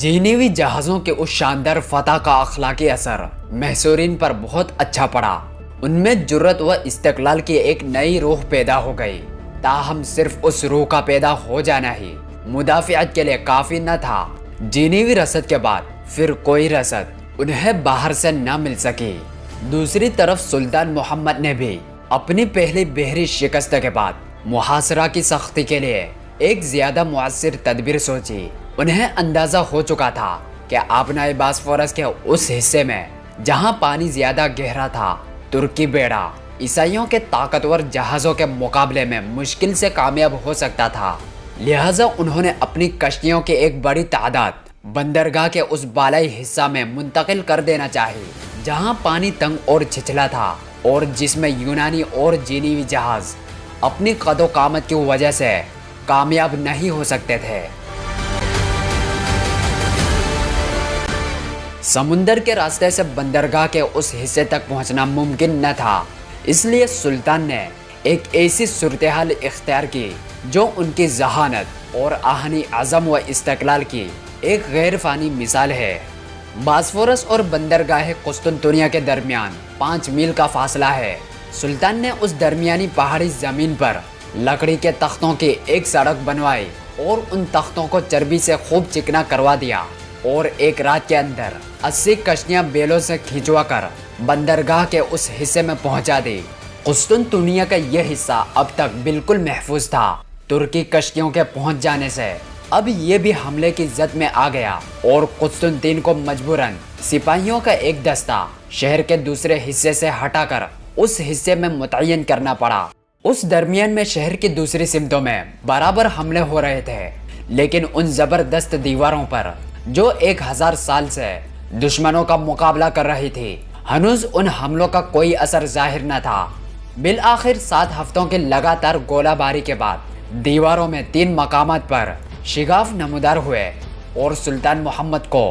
جینی ہوئی جہازوں کے اس شاندار فتح کا اخلاقی اثر محصورین پر بہت اچھا پڑا۔ ان میں جرأت و استقلال کی ایک نئی روح پیدا ہو گئی۔ تاہم صرف اس روح کا پیدا ہو جانا ہی مدافعت کے لیے کافی نہ تھا۔ جینی ہوئی رسد کے بعد پھر کوئی رسد انہیں باہر سے نہ مل سکی۔ دوسری طرف سلطان محمد نے بھی اپنی پہلی بحری شکست کے بعد محاصرہ کی سختی کے لیے ایک زیادہ مؤثر تدبیر سوچی۔ انہیں اندازہ ہو چکا تھا کہ آبنائے باسفورس کے اس حصے میں جہاں پانی زیادہ گہرا تھا، ترکی بیڑا عیسائیوں کے طاقتور جہازوں کے مقابلے میں مشکل سے کامیاب ہو سکتا تھا۔ لہٰذا انہوں نے اپنی کشتیوں کی ایک بڑی تعداد بندرگاہ کے اس بالائی حصہ میں منتقل کر دینا چاہی جہاں پانی تنگ اور چھچلا تھا اور جس میں یونانی اور جینی ہوئی جہاز اپنی قد و قامت کی وجہ سے کامیاب نہیں ہو سکتے تھے۔ سمندر کے راستے سے بندرگاہ کے اس حصے تک پہنچنا ممکن نہ تھا، اس لیے سلطان نے ایک ایسی صورتحال اختیار کی جو ان کی ذہانت اور آہنی عزم و استقلال کی ایک غیر فانی مثال ہے۔ باسفورس اور بندرگاہ قسطنطنیہ کے درمیان 5 میل کا فاصلہ ہے۔ سلطان نے اس درمیانی پہاڑی زمین پر لکڑی کے تختوں کی ایک سڑک بنوائی اور ان تختوں کو چربی سے خوب چکنا کروا دیا اور ایک رات کے اندر 80 کشتیاں بیلوں سے کھینچوا کر بندرگاہ کے اس حصے میں پہنچا دی۔ قسطنطنیہ کا یہ حصہ اب تک بالکل محفوظ تھا۔ ترکی کشتیوں کے پہنچ جانے سے اب یہ بھی حملے کی زد میں آ گیا اور قسطنطین کو مجبوراً سپاہیوں کا ایک دستہ شہر کے دوسرے حصے سے ہٹا کر اس حصے میں متعین کرنا پڑا۔ اس درمیان میں شہر کی دوسری سمتوں میں برابر حملے ہو رہے تھے، لیکن ان زبردست دیواروں پر جو 1000 سال سے دشمنوں کا مقابلہ کر رہی تھی، ہنوز ان حملوں کا کوئی اثر ظاہر نہ تھا۔ بالآخر 7 ہفتوں کی لگاتار گولہ باری کے بعد دیواروں میں 3 مقامات پر شگاف نمودار ہوئے اور سلطان محمد کو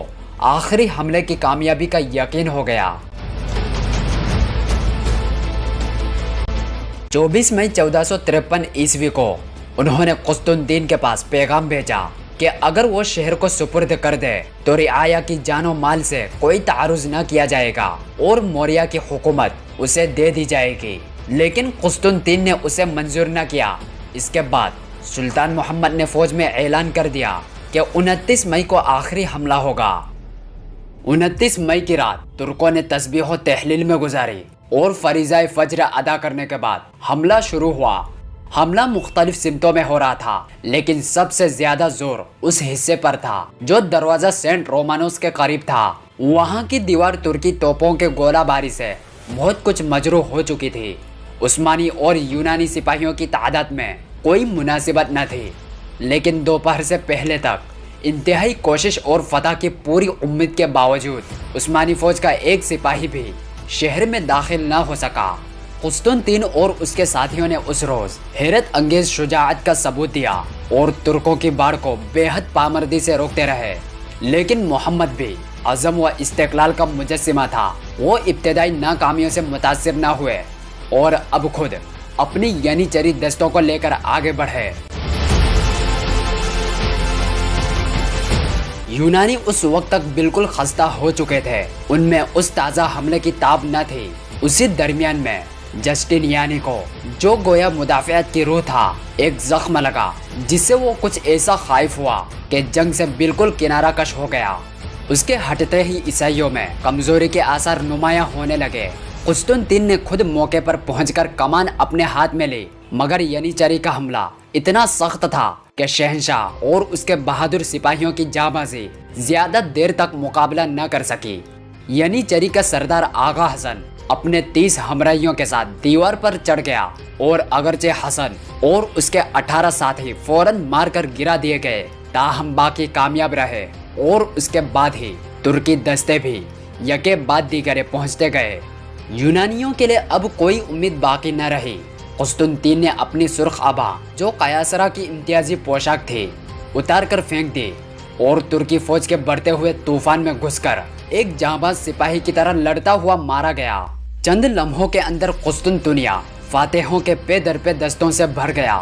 آخری حملے کی کامیابی کا یقین ہو گیا۔ 24 مئی 1453 عیسوی کو انہوں نے قسطنطین کے پاس پیغام بھیجا کہ اگر وہ شہر کو سپرد کر دے تو رعایا کی جان و مال سے کوئی تعرض نہ کیا جائے گا اور موریہ کی حکومت اسے دے دی جائے گی، لیکن قسطنطین نے اسے منظور نہ کیا۔ اس کے بعد سلطان محمد نے فوج میں اعلان کر دیا کہ 29 مئی کو آخری حملہ ہوگا۔ 29 مئی کی رات ترکوں نے تسبیح و تحلیل میں گزاری اور فریضہ فجر ادا کرنے کے بعد حملہ شروع ہوا۔ حملہ مختلف سمتوں میں ہو رہا تھا، لیکن سب سے زیادہ زور اس حصے پر تھا جو دروازہ سینٹ رومانوس کے قریب تھا۔ وہاں کی دیوار ترکی توپوں کے گولہ باری سے بہت کچھ مجروح ہو چکی تھی۔ عثمانی اور یونانی سپاہیوں کی تعداد میں کوئی مناسبت نہ تھی، لیکن دوپہر سے پہلے تک انتہائی کوشش اور فتح کی پوری امید کے باوجود عثمانی فوج کا ایک سپاہی بھی شہر میں داخل نہ ہو سکا۔ قسطنطین اور اس کے ساتھیوں نے اس روز حیرت انگیز شجاعت کا ثبوت دیا اور ترکوں کی باڑ کو بے حد پامردی سے روکتے رہے، لیکن محمد بھی عزم و استقلال کا مجسمہ تھا۔ وہ ابتدائی ناکامیوں سے متاثر نہ ہوئے اور اب خود اپنی یعنی چری دستوں کو لے کر آگے بڑھے۔ یونانی اس وقت تک بالکل خستہ ہو چکے تھے، ان میں اس تازہ حملے کی تاب نہ تھی۔ اسی درمیان میں جسٹینیانی کو، جو گویا مدافعت کی روح تھا، ایک زخم لگا جس سے وہ کچھ ایسا خائف ہوا کہ جنگ سے بالکل کنارہ کش ہو گیا۔ اس کے ہٹتے ہی عیسائیوں میں کمزوری کے آثار نمایاں ہونے لگے۔ قسطنطین نے خود موقع پر پہنچ کر کمان اپنے ہاتھ میں لی، مگر ینیچری کا حملہ اتنا سخت تھا کہ شہنشاہ اور اس کے بہادر سپاہیوں کی جانبازی زیادہ دیر تک مقابلہ نہ کر سکی۔ ینیچری کا سردار آغا حسن اپنے 30 ہمراہیوں کے ساتھ دیوار پر چڑھ گیا اور اگرچہ حسن اور اس کے 18 ساتھی فوراً مار کر گرا دیے گئے، تاہم باقی کامیاب رہے اور اس کے بعد ہی ترکی دستے بھی یکے بعد دیگرے پہنچتے گئے۔ یونانیوں کے لیے اب کوئی امید باقی نہ رہی۔ قسطنطین نے اپنی سرخ آبا، جو قیاصرہ کی امتیازی پوشاک تھی، اتار کر پھینک دی اور ترکی فوج کے بڑھتے ہوئے طوفان میں گھس کر ایک جانباز سپاہی کی طرح لڑتا ہوا مارا گیا۔ چند لمحوں کے اندر قسطنطنیہ فاتحوں کے پے در پے دستوں سے بھر گیا